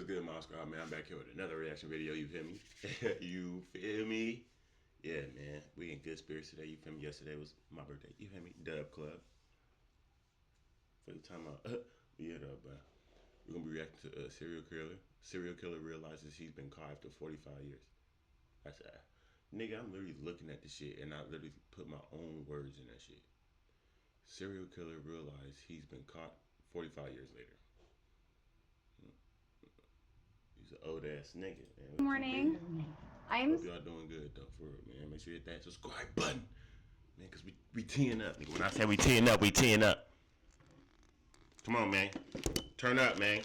good, Moscow? Man, I'm back here with another reaction video, you feel me? You feel me? Yeah, man, we in good spirits today, you feel me? Yesterday was my birthday, you feel me? Dub Club. For the time out, yeah, though, but we're gonna be reacting to a serial killer. Serial killer realizes he's been caught after 45 years. That's nigga, I'm literally looking at the shit and I literally put my own words in that shit. Serial killer realized he's been caught 45 years later. He's an old ass nigga, man. Good morning. Hope y'all doing good though, for real, man. Make sure you hit that subscribe button, man, cause we teeing up. Nigga. When I say we teeing up, we teeing up. Come on, man. Turn up, man.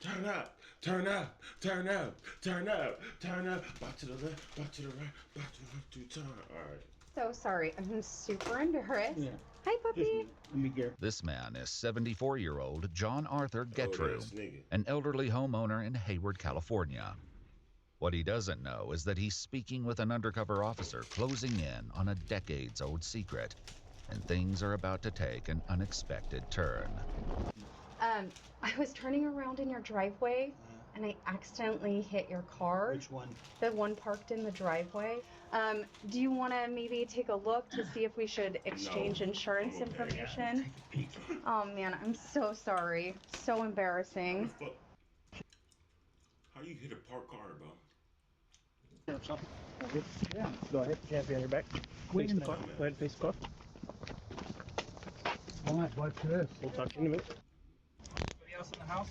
Turn up. Turn up. Turn up. Turn up. Turn up. Back to the left. Back to the right. Back to the left. To turn. All right. So sorry. I'm super embarrassed. Yeah. Hi, puppy. This man is 74-year-old John Arthur Getrew, an elderly homeowner in Hayward, California. What he doesn't know is that he's speaking with an undercover officer closing in on a decades-old secret, and things are about to take an unexpected turn. I was turning around in your driveway, and I accidentally hit your car. Which one? The one parked in the driveway. Do you want to maybe take a look to see if we should exchange insurance information? Oh man, I'm so sorry. So embarrassing. How you hit a parked car, bro? Yeah, go ahead. Yeah, be on your back. Face the car. Go ahead, face the car. Alright, watch this. We'll talk to you in a minute. Anybody else in the house?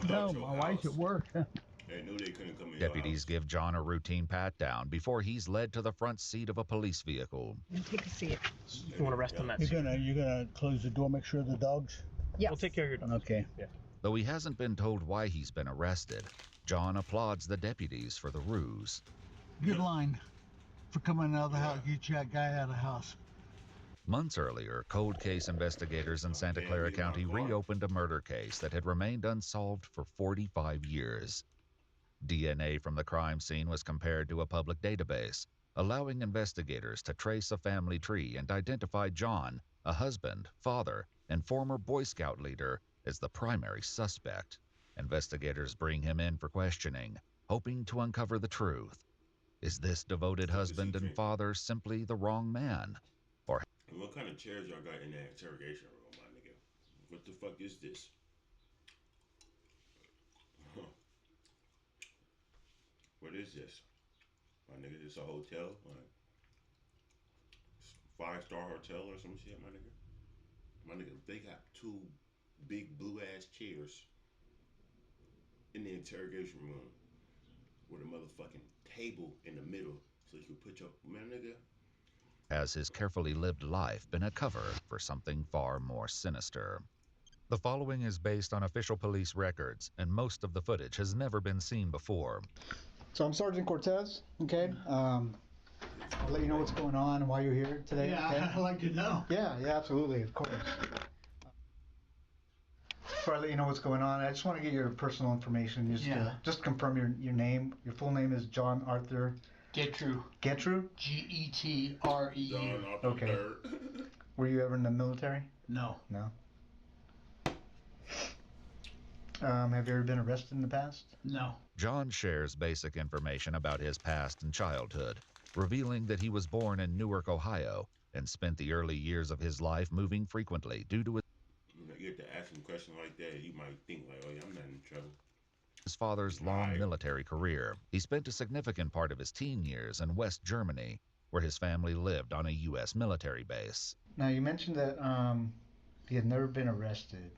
No, my wife's at work. They knew they couldn't come in. Deputies give John a routine pat-down before he's led to the front seat of a police vehicle. Take a seat. You want to rest on that seat? You're gonna close the door, make sure the dogs. Yes. We'll take care of your dog. Okay. Yeah. Though he hasn't been told why he's been arrested, John applauds the deputies for the ruse. Good line for coming out of the house. Get that guy out of the house. Months earlier, cold case investigators in Santa Clara County reopened a murder case that had remained unsolved for 45 years. DNA from the crime scene was compared to a public database, allowing investigators to trace a family tree and identify John, a husband, father, and former Boy Scout leader, as the primary suspect. Investigators bring him in for questioning, hoping to uncover the truth. Is this devoted husband and father simply the wrong man? Or and what kind of chairs y'all got in that interrogation room, my nigga? What the fuck is this? What is this? My nigga, this a hotel? Like 5-star hotel or some shit, my nigga? My nigga, they got 2 big blue ass chairs in the interrogation room with a motherfucking table in the middle so you can put your, man, nigga. has his carefully lived life been a cover for something far more sinister? The following is based on official police records, and most of the footage has never been seen before. So I'm Sergeant Cortez, okay? I'll let you know what's going on and why you're here today. Yeah, okay? I'd like to know. Yeah, absolutely, of course. Before I let you know what's going on, I just want to get your personal information. Just confirm your name. Your full name is John Arthur Getrew. Getrew? G-E-T-R-E-U. John Arthur Okay. Were you ever in the military? No. No. Have you ever been arrested in the past? No. John shares basic information about his past and childhood, revealing that he was born in Newark, Ohio, and spent the early years of his life moving frequently due to You have to ask him a question like that, you might think like, oh yeah, I'm not in trouble. his father's long military career. He spent a significant part of his teen years in West Germany, where his family lived on a U.S. military base. Now, you mentioned that he had never been arrested.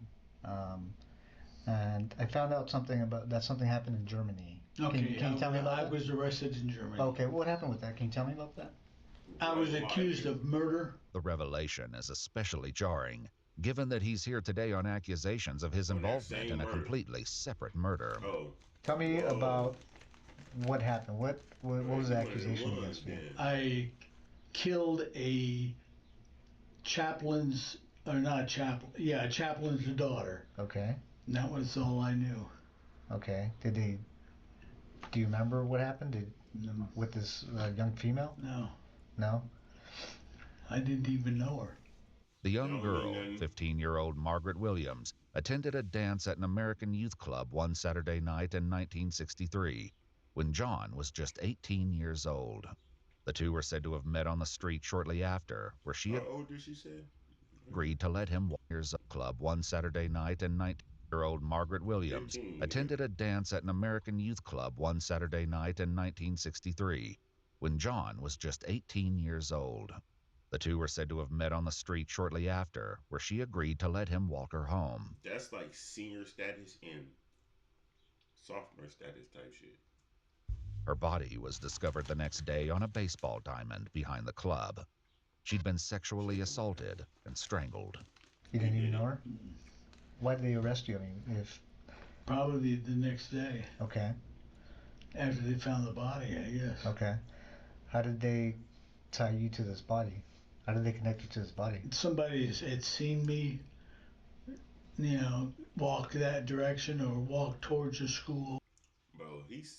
And I found out something happened in Germany. Okay, can you tell me about that? I was arrested in Germany. Okay, what happened with that? Can you tell me about that? I was accused of murder. The revelation is especially jarring, given that he's here today on accusations of his involvement in a completely separate murder. Oh. Tell me about what happened. What was the accusation against you? I killed a chaplain's daughter. Okay. And that was all I knew. Okay. Do you remember what happened? With this young female? No. No? I didn't even know her. The young Don't girl, mean nothing. 15-year-old Margaret Williams, attended a dance at an American youth club one Saturday night in 1963 when John was just 18 years old. The two were said to have met on the street shortly after, where she How old did she say? agreed to let him walk her club one Saturday night, and 19-year-old Margaret Williams 15, attended a dance at an American youth club one Saturday night in 1963 when John was just 18 years old. The two were said to have met on the street shortly after, where she agreed to let him walk her home. That's like senior status and sophomore status type shit. Her body was discovered the next day on a baseball diamond behind the club. She'd been sexually assaulted and strangled. You didn't even know her? Why did they arrest you? I mean, if Probably the next day okay, after they found the body, I guess. okay. How did they tie you to this body? How did they connect you to this body? Somebody had seen me, walk that direction or walk towards the school. Bro, he's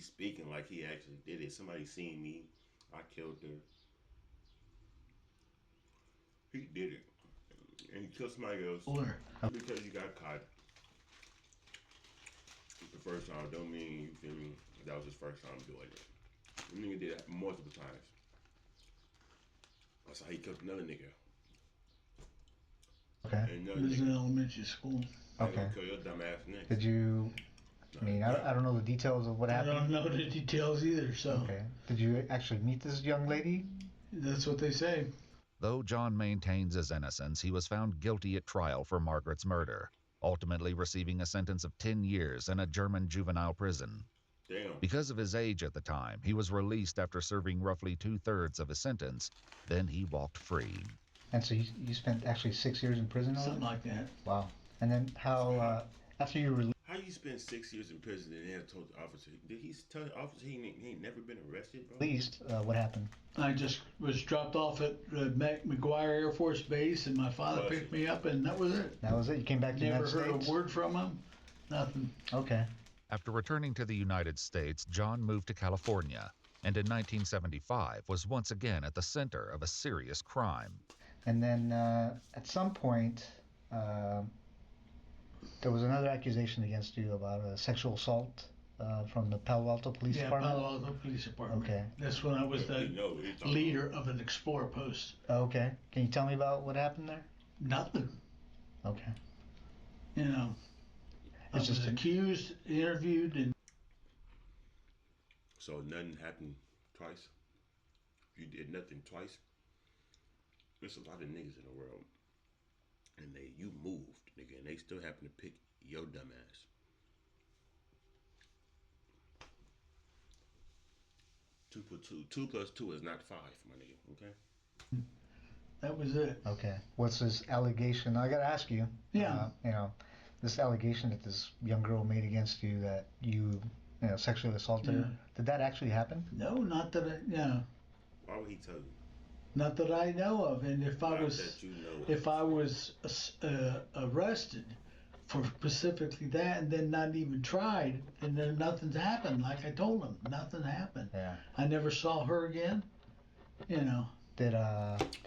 speaking like he actually did it. Somebody seen me. I killed her. He did it. And he killed somebody else. Because you got caught the first time don't mean, you feel me, that was his first time doing it. The nigga did it multiple times. That's how he killed another nigga. Okay. And It was in elementary school. Okay. Kill your dumb ass next. Did you? I mean, I don't know the details of what I happened. don't know the details either, so Okay. Did you actually meet this young lady? that's what they say. Though John maintains his innocence, he was found guilty at trial for Margaret's murder, ultimately receiving a sentence of 10 years in a German juvenile prison. Damn. Because of his age at the time, he was released after serving roughly 2/3 of his sentence. Then he walked free. And so you spent actually 6 years in prison? Something like that. Wow. And then how after you were released? How you spend 6 years in prison and then told the officer? Did he tell the officer he ain't never been arrested, bro? What happened? I just was dropped off at McGuire Air Force Base, and my father picked me up, and that was it. That was it? You came back to the Never United heard States? a word from him. Nothing. Okay. After returning to the United States, John moved to California, and in 1975 was once again at the center of a serious crime. And then at some point, there was another accusation against you about a sexual assault from the Palo Alto Police Department? Palo Alto Police Department. Okay. That's when I was the leader of an Explorer post. Okay. Can you tell me about what happened there? Nothing. Okay. I was accused, interviewed, and So nothing happened twice? You did nothing twice? There's a lot of niggas in the world. And you moved, nigga, and they still happen to pick your dumb ass. Two plus two is not 5, my nigga, okay? that was it. Okay. What's this allegation? I gotta ask you. Yeah. This allegation that this young girl made against you that you sexually assaulted her. Did that actually happen? No, not that Why would he tell you? not that I know of. And if Not I was, that you know of. if I was arrested for specifically that, and then not even tried, and then nothing's happened. Like I told him, nothing happened. Yeah. I never saw her again. Did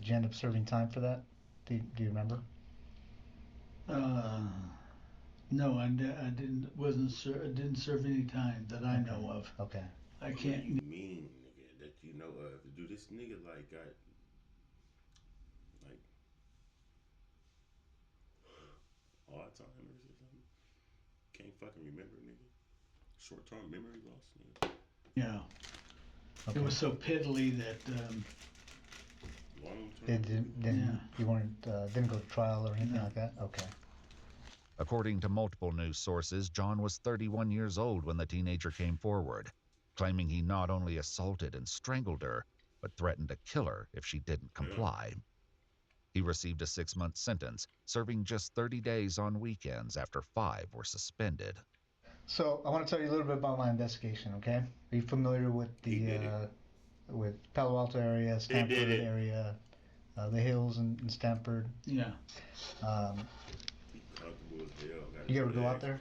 you end up serving time for that? Do you remember? No, I didn't. I didn't serve any time that I know of. Okay. I What can't. do you mean, nigga, that you know of? Do this nigga like got like Alzheimer's or something? Can't fucking remember, nigga. Short-term memory loss, nigga. Yeah. Okay. It was so piddly that. Then you weren't didn't go to trial or anything like that? Okay. According to multiple news sources, John was 31 years old when the teenager came forward, claiming he not only assaulted and strangled her, but threatened to kill her if she didn't comply. He received a 6-month sentence, serving just 30 days on weekends after 5 were suspended. So I want to tell you a little bit about my investigation, okay? Are you familiar with with Palo Alto area, Stanford area, the hills in Stanford? Yeah. You ever go out there?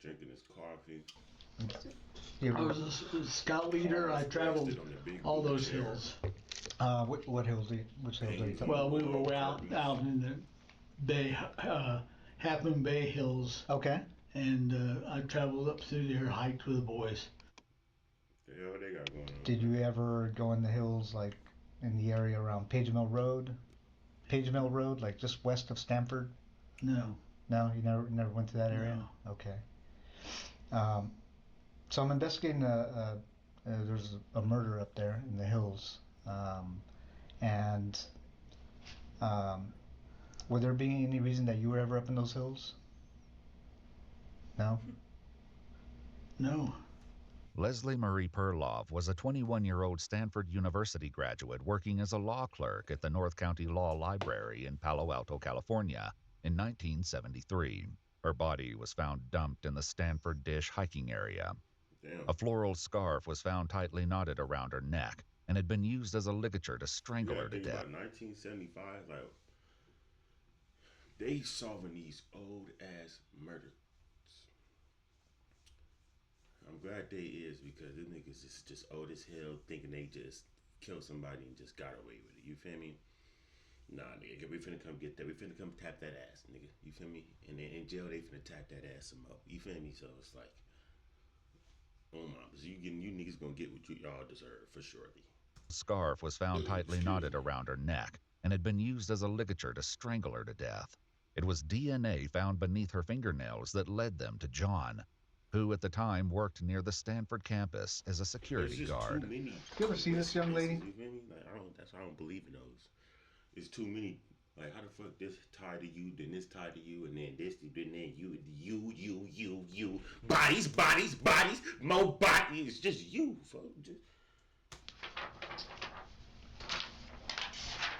Drinking his coffee. You I ever, was a scout leader. I traveled all those hills. What hills? Which hills are you talking? Well, we were out in the Bay, Half Moon Bay Hills, Okay. and I traveled up through there, hiked with the boys. The hell they got going on? Did you ever go in the hills, like in the area around Page Mill Road? Page Mill Road, like just west of Stamford? No. No, you never went to that area? No. Okay. So I'm investigating there's a murder up there in the hills, and would there be any reason that you were ever up in those hills? No? No. Leslie Marie Perlov was a 21-year-old Stanford University graduate working as a law clerk at the North County Law Library in Palo Alto, California in 1973. Her body was found dumped in the Stanford Dish hiking area. Damn. A floral scarf was found tightly knotted around her neck and had been used as a ligature to strangle her to Think death. about 1975, like they solving these old ass murders. I'm glad they is because these niggas is just old as hell thinking they just killed somebody and just got away with it. You feel me? Nah, nigga, we finna come get that. We finna come tap that ass, nigga. You feel me? And then in jail they finna tap that ass some more. You feel me? So it's like, oh my, so you niggas gonna get what y'all deserve for surely. The scarf was found tightly knotted around her neck and had been used as a ligature to strangle her to death. It was DNA found beneath her fingernails that led them to John, who at the time worked near the Stanford campus as a security guard. Too many. You ever see this young lady? You feel me? Like that's why I don't believe in those. It's too many. Like how the fuck this tied to you, then this tied to you, and then this, then you. Bodies, more bodies. It's just you, folks. Just...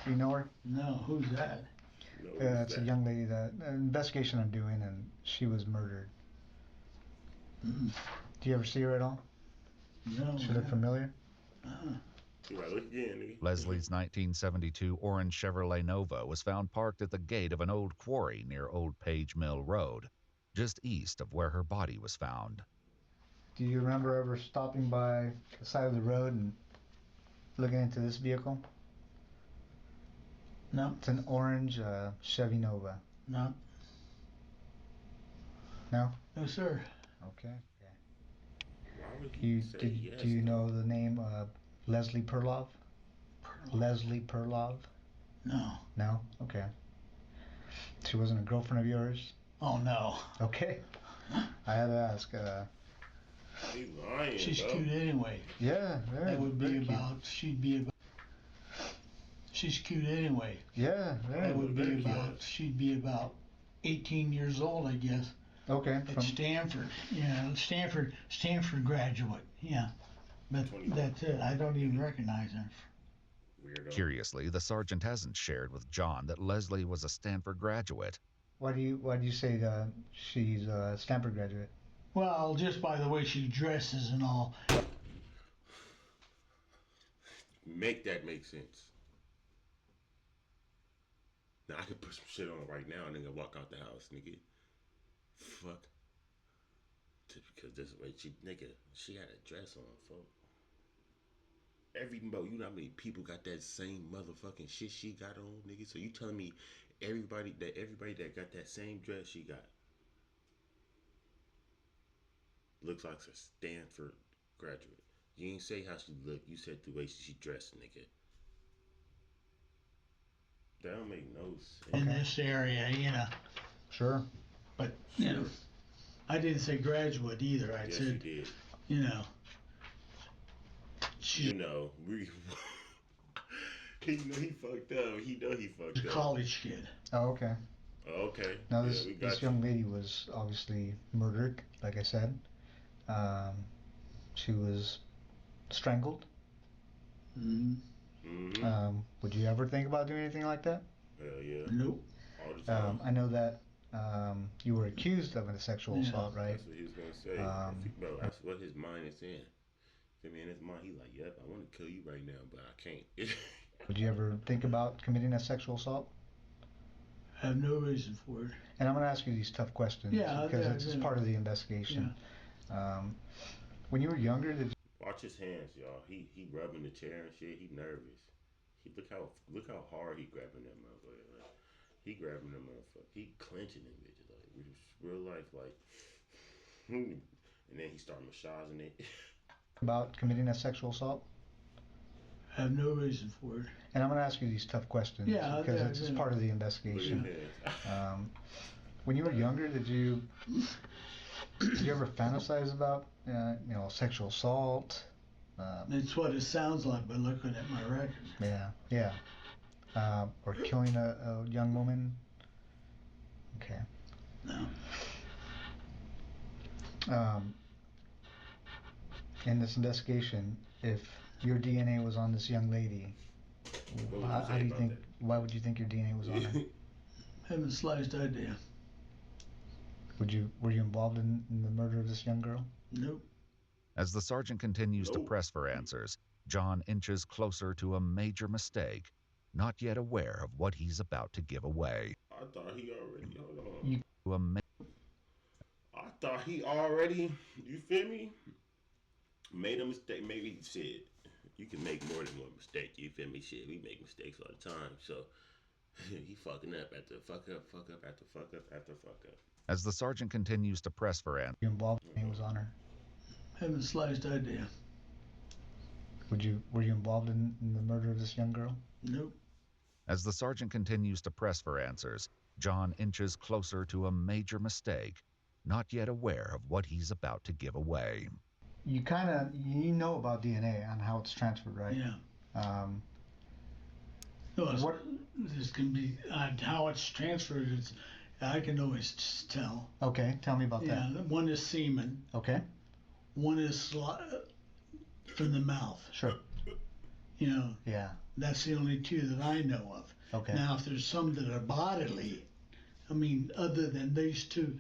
You know her? No. Who's that? No, It's a young lady that an investigation I'm doing, and she was murdered. Mm. Do you ever see her at all? No. She look familiar? Right, look again, nigga. Leslie's 1972 orange Chevrolet Nova was found parked at the gate of an old quarry near Old Page Mill Road, just east of where her body was found. Do you remember ever stopping by the side of the road and looking into this vehicle? No. It's an orange Chevy Nova. No. No? No, sir. Okay. Why would Do you know the name Leslie Perlov? Leslie Perlov? No. No? Okay. She wasn't a girlfriend of yours? Oh, no. Okay. I had to ask. He's lying, She's bro. cute anyway. Yeah, very, That would very be cute. about, she's cute anyway. Yeah, very, That would very be cute. about, she'd be about 18 years old, I guess. Okay. At Stanford. Yeah, Stanford graduate. Yeah. But that's it. I don't even recognize her. Weirdo. Curiously, the sergeant hasn't shared with John that Leslie was a Stanford graduate. Why do you say that she's a Stanford graduate? Well, just by the way she dresses and all. Make that make sense. Now I could put some shit on right now and then walk out the house, nigga. Fuck. Just because this way she had a dress on, folks. You know how many people got that same motherfucking shit she got on, nigga? So you telling me everybody that got that same dress she got looks like a Stanford graduate. You ain't say how she looked. You said the way she dressed, nigga. That don't make no sense. In this area, you know. Sure. But, you know, I didn't say graduate either. I Yes, said, you did. you know. You know, he fucked up. He know he fucked A up. college kid. Oh, okay. Okay. Now Yeah, we got this young lady was obviously murdered, like I said. She was strangled. Mm-hmm. Mm-hmm. Would you ever think about doing anything like that? Hell yeah. Nope. All the time. I know that you were accused of a sexual assault, right? That's what he was gonna say. Bro, that's what his mind is saying. I mean, in his mind, he like, yep, I want to kill you right now, but I can't. Would you ever think about committing a sexual assault? I have no reason for it. And I'm going to ask you these tough questions because it's part of the investigation. Yeah. When you were younger, did Watch his hands, y'all. He rubbing the chair and shit. He nervous. Look how hard he grabbing that motherfucker. Like, he grabbing that motherfucker. He clenching them bitches like real life like. And then he start massaging it. About committing a sexual assault? I have no reason for it. And I'm going to ask you these tough questions because it's just part of the investigation. When you were younger, did you ever fantasize about sexual assault? It's what it sounds like by looking at my record. Yeah. Or killing a young woman? Okay. No. In this investigation, if your DNA was on this young lady, how do you think? Why would you think your DNA was on her? Haven't the slightest idea. Were you involved in the murder of this young girl? Nope. As the sergeant continues to press for answers, John inches closer to a major mistake, not yet aware of what he's about to give away. I thought he already. Hold on. I thought he already. You feel me? Made a mistake. Maybe shit. You can make more than one mistake. You feel me? Shit, we make mistakes all the time. So he fucking up after fuck up after fuck up after fuck up. As the sergeant continues to press for answers, You involved? He was on her. Haven't the slightest idea. Were you involved in the murder of this young girl? Nope. As the sergeant continues to press for answers, John inches closer to a major mistake, not yet aware of what he's about to give away. You know about DNA and how it's transferred, right? Yeah. No, this can be how it's transferred. I can always just tell. Okay, tell me about that. Yeah, one is semen. Okay. One is from the mouth. Sure. Yeah. That's the only two that I know of. Okay. Now, if there's some that are bodily, other than these two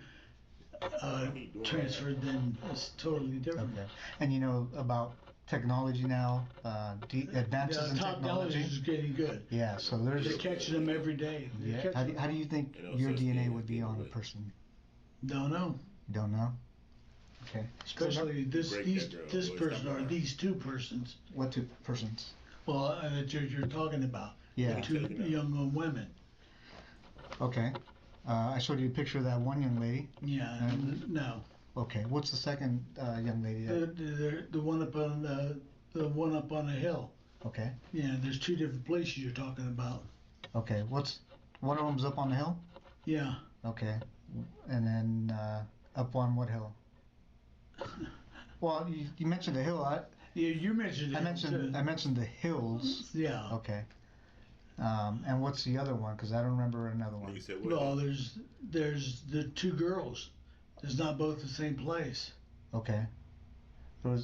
transferred, then it's totally different. Okay. And you know about technology now, advances in technology is getting good. Yeah, so they're catching them every day. Yeah. How do you think your DNA would be on a person? Don't know. You don't know? Okay. Especially this person or these two persons. What two persons? Well, that you're talking about. Yeah. The two young women. Okay. I showed you a picture of that one young lady. Yeah. No. Okay. What's the second young lady? The one up on the on the hill. Okay. Yeah. There's two different places you're talking about. Okay. One of them's up on the hill? Yeah. Okay. And then up on what hill? Well, you mentioned the hill. Yeah, you mentioned it. I mentioned the hills. Yeah. Okay. And what's the other one? Because I don't remember another one. Well, there's the two girls. It's not both the same place. Okay.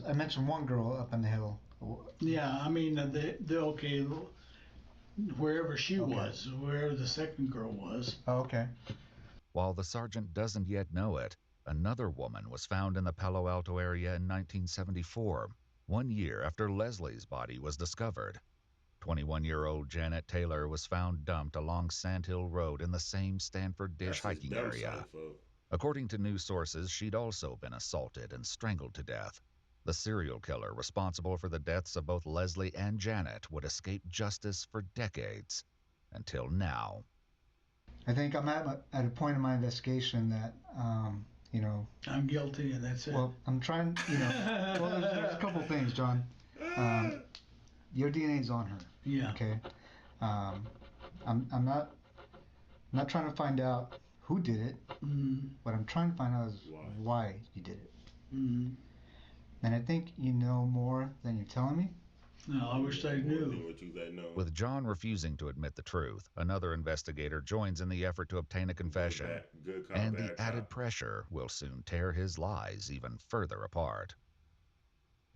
I mentioned one girl up on the hill. Yeah, the okay, wherever she was, wherever the second girl was. Oh, okay. While the sergeant doesn't yet know it, another woman was found in the Palo Alto area in 1974, 1 year after Leslie's body was discovered. 21-year-old Janet Taylor was found dumped along Sandhill Road in the same Stanford Dish hiking area. According to news sources, she'd also been assaulted and strangled to death. The serial killer responsible for the deaths of both Leslie and Janet would escape justice for decades, until now. I think I'm at a point in my investigation that, I'm guilty and that's it. Well, I'm trying, well, there's a couple things, John. Your DNA's on her. Yeah. Okay. I'm not trying to find out who did it. What I'm trying to find out is why you did it. And I think you know more than you're telling me. No, I wish I knew. With John refusing to admit the truth, another investigator joins in the effort to obtain a confession. And the added pressure will soon tear his lies even further apart.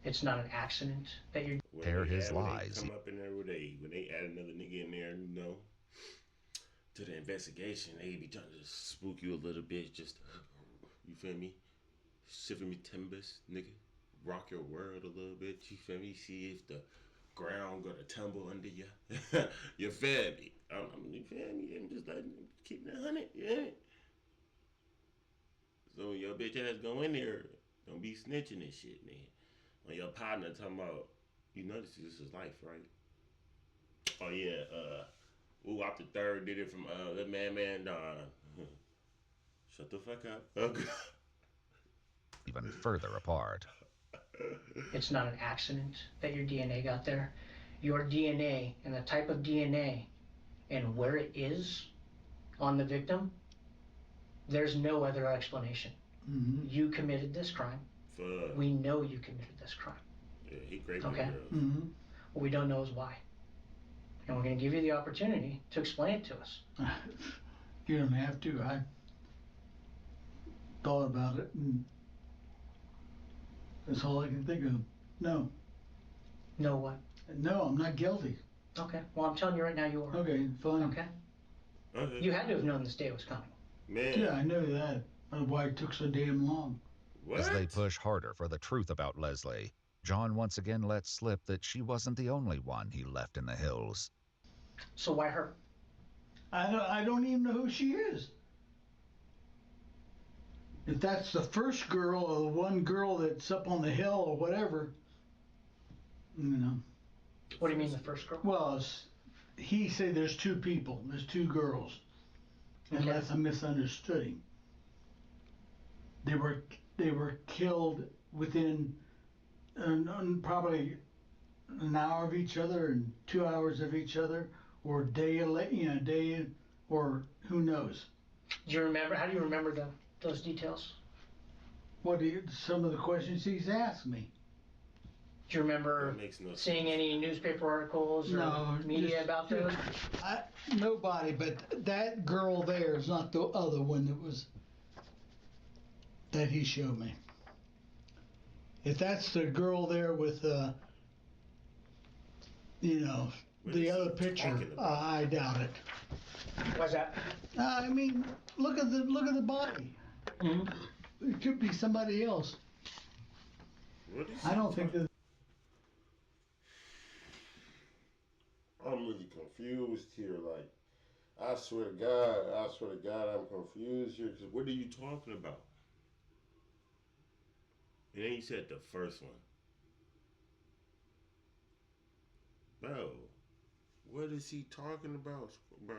It's not an accident that you're... Tear his lies. Come up in there when they add another nigga in there, to the investigation, they be trying to spook you a little bit, just, you feel me? Shiver me timbers, nigga. Rock your world a little bit, you feel me? See if the ground gonna tumble under you. You feel me? You feel me? I'm just like, keep it 100, yeah. So your bitch ass go in there, don't be snitching and shit, man. When your partner talking about, this is life, right? Oh yeah, ooh, after third did it from the man Don. Shut the fuck up. Okay. even further apart. It's not an accident that your DNA got there. Your DNA and the type of DNA and where it is on the victim, there's no other explanation. Mm-hmm. You committed this crime. Fuck. We know you committed this crime. Yeah, he great. Okay. Mm-hmm. What we don't know is why. And we're going to give you the opportunity to explain it to us. You don't have to. I thought about it, and that's all I can think of. No. Know what? No, I'm not guilty. Okay. Well, I'm telling you right now you are. Okay, fine. Okay. Okay. You had to have known this day was coming. Man. Yeah, I know that. Why it took so damn long. What? As they push harder for the truth about Leslie, John once again lets slip that she wasn't the only one he left in the hills. So why her? I don't even know who she is. If that's the first girl or the one girl that's up on the hill or whatever, you know. What do you mean the first girl? Well, he said there's two people. There's two girls. Okay. Unless I misunderstood him. They were killed within probably an hour of each other and 2 hours of each other, or day, or who knows. Do you remember? How do you remember those details? Some of the questions he's asked me. Do you remember That makes no seeing sense. any newspaper articles or No, media just- about those? Nobody, but that girl there is not the other one that he showed me. If that's the girl there with, What the is other he picture, talking about? I doubt it. Why's that? I mean, look at the body. Mm-hmm. It could be somebody else. What is I he don't think talking- that. I'm really confused here. Like, I swear to God, I'm confused here. Cause What are you talking about? And then you said the first one. Bro, what is he talking about, bro?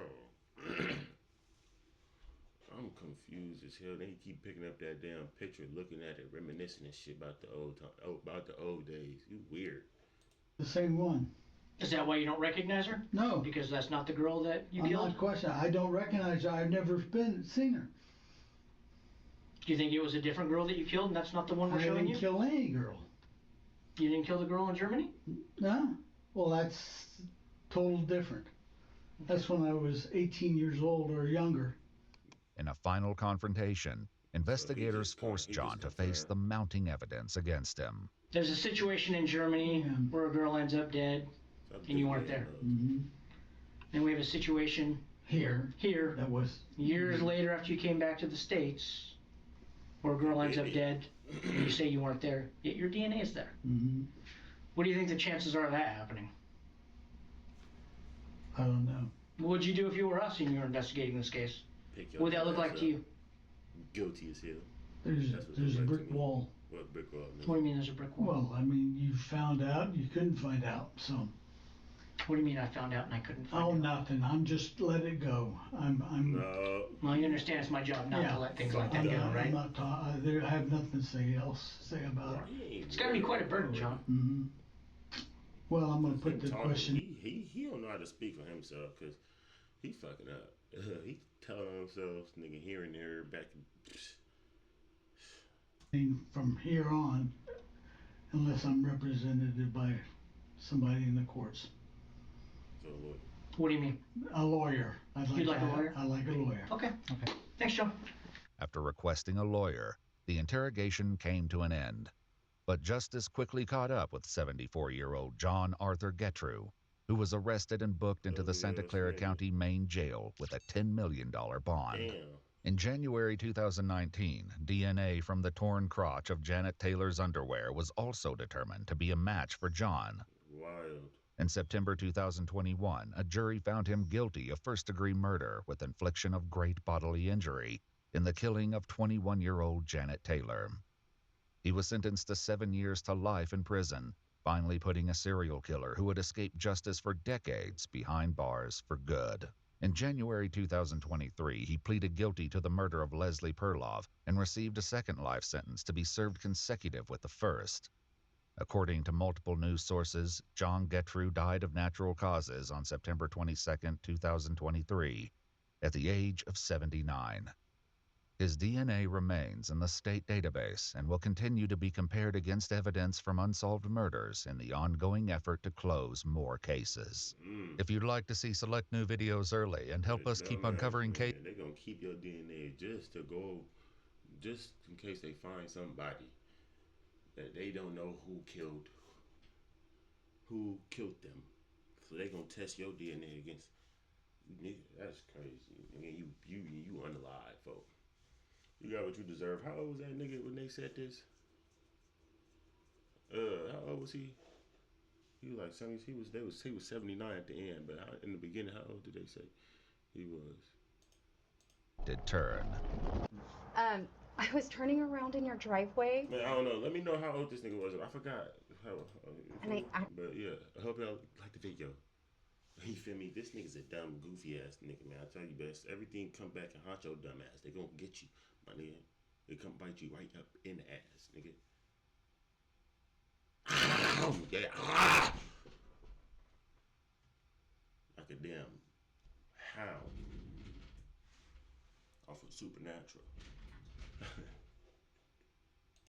I'm confused as hell. Then you keep picking up that damn picture, looking at it, reminiscing and shit about the old time, about the old days. You weird. The same one. Is that why you don't recognize her? No, Because that's not the girl that you I'm killed? not questioning. I don't recognize her. I've never seen her. Do you think it was a different girl that you killed and that's not the one we're I showing didn't you? kill any girl. You didn't kill the girl in Germany? No. Well, that's total different. That's when I was 18 years old or younger. In a final confrontation, investigators force John to face the mounting evidence against him. There's a situation in Germany Yeah. where a girl ends up dead and you weren't there. Mm-hmm. And we have a situation Here, here, that was. years later after you came back to the States, where a girl ends up dead and you say you weren't there, yet your DNA is there. Mm-hmm. What do you think the chances are of that happening? I don't know. What would you do if you were us and you were investigating this case? Pick your What would that look ass like up. to you? Guilty as hell. There's That's what a it's like brick to me. wall. What brick wall? What do you mean there's a brick wall? Well, I mean, you found out, you couldn't find out, so. What do you mean I found out and I couldn't find Oh, out? nothing. I'm just let it go. I'm. No. Well, you understand it's my job not Yeah. to let things like that I'm go, not, right? I'm not I have nothing to say about it. It's gotta be quite a burden, John. Mm-hmm. Well, I'm gonna put the Talking- question. He don't know how to speak for himself because he fucking up. He telling himself nigga here and there back. From here on, unless I'm represented by somebody in the courts. So look, What do you mean? A lawyer. You'd like a lawyer? I like a lawyer. Okay. Thanks, John. After requesting a lawyer, the interrogation came to an end. But justice quickly caught up with 74-year-old John Arthur Getrew, who was arrested and booked into the Santa Clara County Main Jail with a $10 million bond. damn. In January 2019, DNA from the torn crotch of Janet Taylor's underwear was also determined to be a match for John. Wild. In September 2021, a jury found him guilty of first-degree murder with infliction of great bodily injury in the killing of 21-year-old Janet Taylor. He was sentenced to 7 years to life in prison finally putting a serial killer who had escaped justice for decades behind bars for good. In January 2023, he pleaded guilty to the murder of Leslie Perloff and received a second life sentence to be served consecutive with the first. According to multiple news sources, John Gettru died of natural causes on September 22, 2023, at the age of 79. His DNA remains in the state database and will continue to be compared against evidence from unsolved murders in the ongoing effort to close more cases. If you'd like to see select new videos early and help us keep uncovering cases, they're gonna keep your DNA just in case they find somebody that they don't know who killed them. So they gonna test your DNA against nigga. That's crazy. Nigga, you unalive, folks. You got what you deserve. How old was that nigga when they said this? How old was he? He was like 70. He was 79 at the end, but in the beginning, how old did they say he was? did turn. I was turning around in your driveway. Man, I don't know. Let me know how old this nigga was. I forgot. But yeah, I hope y'all like the video. You feel me? This nigga's a dumb, goofy ass nigga, man. I tell you, best. Everything come back and haunt your dumb ass. They gonna get you, my nigga. They come bite you right up in the ass, nigga. Yeah. Like a damn hound off of Supernatural.